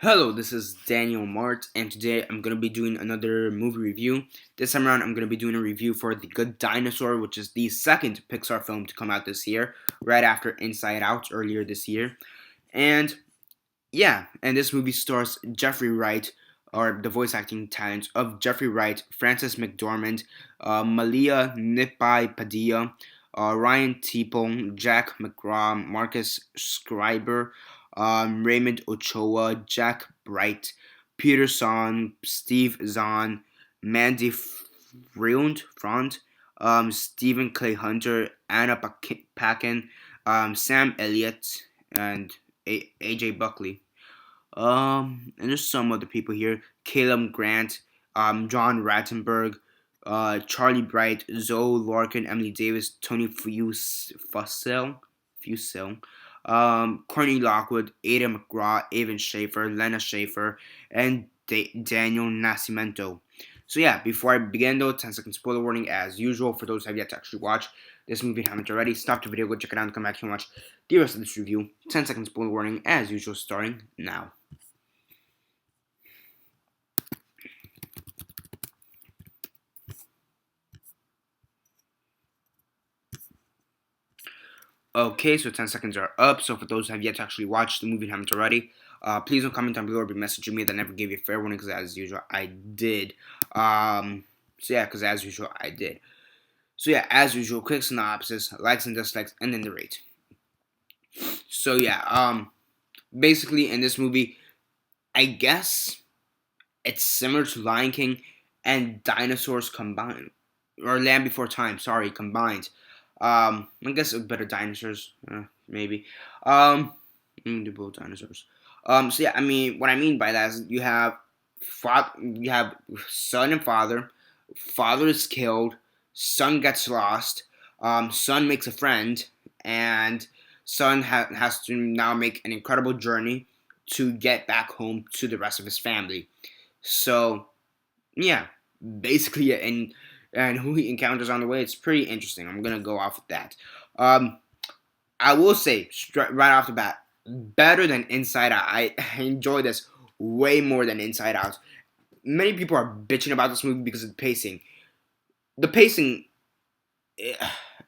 Hello, this is Daniel Mart, and today I'm going to be doing another movie review. This time around, I'm going to be doing a review for The Good Dinosaur, which is the second Pixar film to come out this year, right after Inside Out earlier this year. And and this movie stars Jeffrey Wright, or the voice acting talents of Jeffrey Wright, Frances McDormand, Malia Nipai Padilla, Ryan Teeple, Jack McGraw, Marcus Scriber, Raymond Ochoa, Jack Bright, Peter Son, Steve Zahn, Mandy Front, Stephen Clay Hunter, Anna Paquin, Sam Elliott, and AJ Buckley. And there's some other people here: Caleb Grant, John Rattenberg, Charlie Bright, Zoe Larkin, Emily Davis, Tony Fusel, Courtney Lockwood, Ada McGraw, Avon Schaefer, Lena Schaefer, and Daniel Nascimento. So before I begin though, 10-second spoiler warning as usual for those who have yet to actually watch this movie and haven't already. Stop the video, go check it out, and come back here and watch the rest of this review. 10-second spoiler warning as usual, starting now. Okay, so 10 seconds are up. So for those who have yet to actually watch the movie and haven't already, please don't comment down below or be messaging me that never gave you a fair warning, because as usual, I did. Because as usual, I did. So as usual, quick synopsis, likes and dislikes, and then the rate. So basically in this movie, I guess it's similar to Lion King and Dinosaurs combined, or Land Before Time. Sorry, combined. I guess better dinosaurs, maybe. Do both dinosaurs. What I mean by that is you have son and father. Father is killed. Son gets lost. Son makes a friend, and son has to now make an incredible journey to get back home to the rest of his family. So, basically, and who he encounters on the way, it's pretty interesting. I'm gonna go off with that. I will say right off the bat, better than Inside Out. I enjoy this way more than Inside Out. Many people are bitching about this movie because of the pacing. The pacing, eh,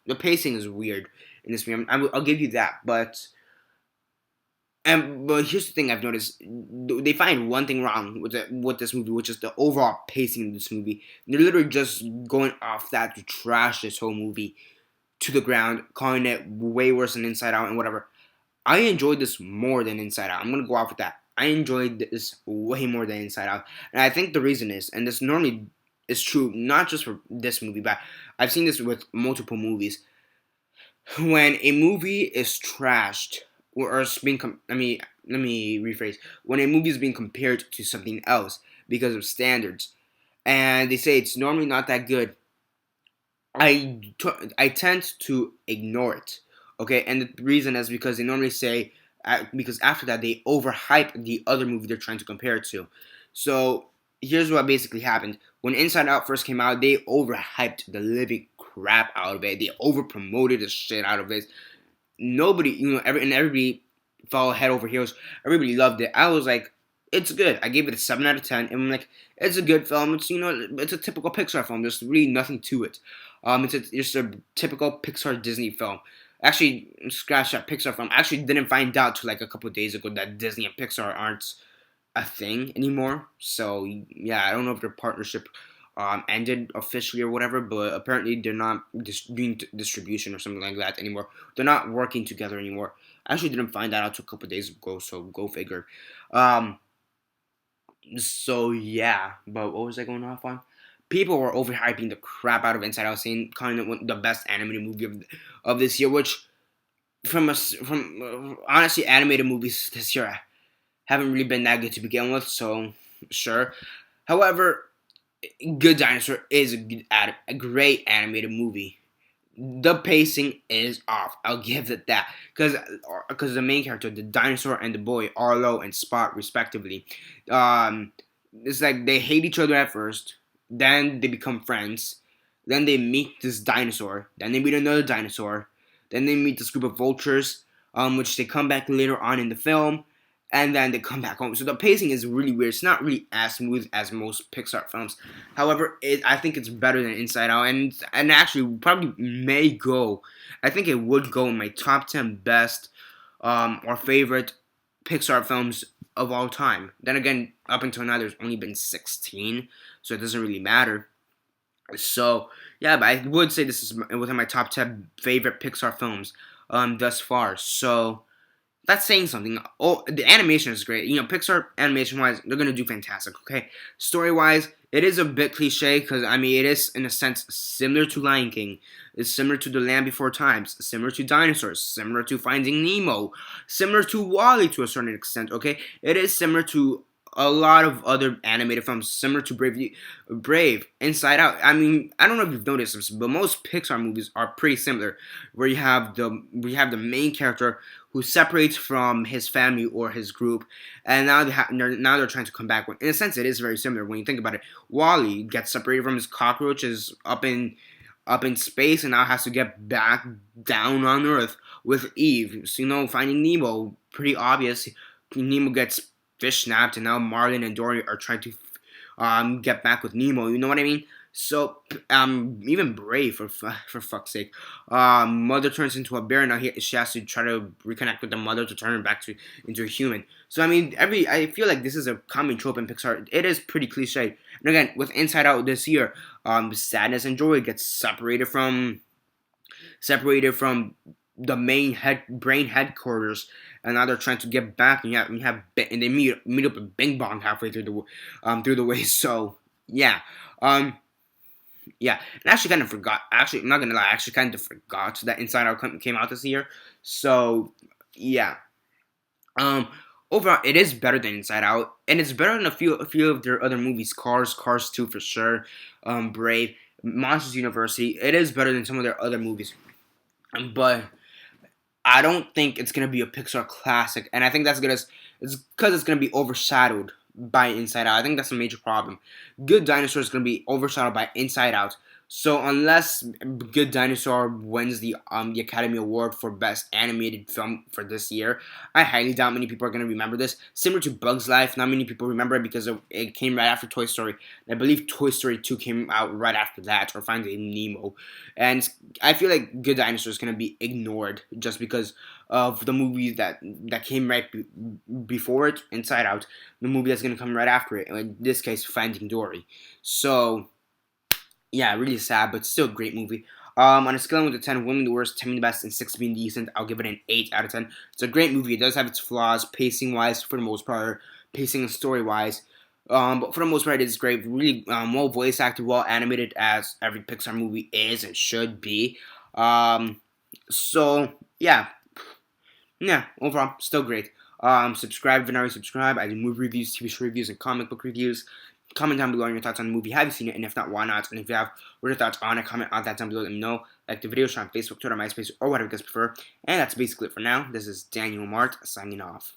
the pacing is weird in this movie. I'll give you that, but here's the thing I've noticed: they find one thing wrong with this movie, which is the overall pacing of this movie. They're literally just going off that to trash this whole movie to the ground, calling it way worse than Inside Out and whatever. I enjoyed this more than Inside Out. I'm gonna go off with that. I enjoyed this way more than Inside Out, and I think the reason is, and this normally is true not just for this movie, but I've seen this with multiple movies. When a movie is trashed, or it's being let me rephrase. When a movie is being compared to something else because of standards, and they say it's normally not that good, I tend to ignore it. Okay, and the reason is because they normally say because after that they overhype the other movie they're trying to compare it to. So here's what basically happened: when Inside Out first came out, they overhyped the living crap out of it. They over promoted the shit out of it. Nobody, everybody fell head over heels. Everybody loved it. I was like, it's good. I gave it a 7 out of 10, and I'm like, it's a good film. It's a typical Pixar film. There's really nothing to it. It's just a typical Pixar Disney film. Actually, scratch that Pixar film. I actually didn't find out till like a couple of days ago that Disney and Pixar aren't a thing anymore. So I don't know if their partnership ended officially or whatever, but apparently they're not doing distribution or something like that anymore. They're not working together anymore. I actually didn't find that out till a couple of days ago, so go figure. But what was I going off on? People were overhyping the crap out of Inside Out, saying calling it the best animated movie of this year, which honestly, animated movies this year haven't really been that good to begin with, so sure. However, Good Dinosaur is a great animated movie. The pacing is off. I'll give it that, because the main character, the dinosaur, and the boy, Arlo and Spot, respectively, it's like they hate each other at first, then they become friends, then they meet this dinosaur, then they meet another dinosaur, then they meet this group of vultures, which they come back later on in the film, and then they come back home. So the pacing is really weird. It's not really as smooth as most Pixar films. However, I think it's better than Inside Out, and actually probably may go. I think it would go in my top 10 best or favorite Pixar films of all time. Then again, up until now, there's only been 16, so it doesn't really matter. So yeah, but I would say this is within my top 10 favorite Pixar films thus far. So that's saying something. Oh, the animation is great. You know, Pixar animation wise, they're gonna do fantastic. Okay, story wise, it is a bit cliche because I mean, it is in a sense similar to Lion King. It's similar to The Land Before Times, similar to Dinosaurs, similar to Finding Nemo, similar to Wall-E to a certain extent. Okay, it is similar to a lot of other animated films, similar to Brave, Inside Out. I mean, I don't know if you've noticed this, but most Pixar movies are pretty similar, where you have the main character who separates from his family or his group, and now they're trying to come back. In a sense, it is very similar when you think about it. Wall-E gets separated from his cockroaches up in space, and now has to get back down on Earth with Eve. So, you know, Finding Nemo, pretty obvious. Nemo gets fish snapped, and now Marlin and Dory are trying to get back with Nemo. You know what I mean? So even Brave, for fuck's sake, mother turns into a bear. Now she has to try to reconnect with the mother to turn her back into a human. So I mean, I feel like this is a common trope in Pixar. It is pretty cliche. And again, with Inside Out this year, sadness and joy get separated from the main brain headquarters, and now they're trying to get back. And and they meet up with Bing Bong halfway through the way. So yeah, yeah, and I actually kind of forgot. Actually, I'm not gonna lie. I actually kind of forgot that Inside Out came out this year. So yeah, um, overall, it is better than Inside Out, and it's better than a few of their other movies. Cars 2 for sure. Brave, Monsters University. It is better than some of their other movies, but I don't think it's gonna be a Pixar classic, and I think it's because it's gonna be overshadowed by Inside Out. I think that's a major problem. Good Dinosaur is gonna be overshadowed by Inside Out. So unless Good Dinosaur wins the Academy Award for Best Animated Film for this year, I highly doubt many people are gonna remember this. Similar to Bug's Life, not many people remember it because it came right after Toy Story. I believe Toy Story 2 came out right after that, or Finding Nemo. And I feel like Good Dinosaur is gonna be ignored just because of the movie that came right before it, Inside Out, the movie that's gonna come right after it. In this case, Finding Dory. So yeah, really sad, but still a great movie. On a scale of 1 to 10, 1 being the worst, 10 being the best, and 6 being decent, I'll give it an 8 out of 10. It's a great movie. It does have its flaws, pacing-wise, for the most part, pacing and story-wise. But for the most part, it's great. Really well voice acted, well animated, as every Pixar movie is and should be. So yeah, overall, still great. Subscribe if you're not already subscribed. I do movie reviews, TV show reviews, and comic book reviews. Comment down below on your thoughts on the movie. Have you seen it? And if not, why not? And if you have, what are your thoughts on it? Comment on that down below. Let me know. Like the video, share on Facebook, Twitter, MySpace, or whatever you guys prefer. And that's basically it for now. This is Daniel Mart signing off.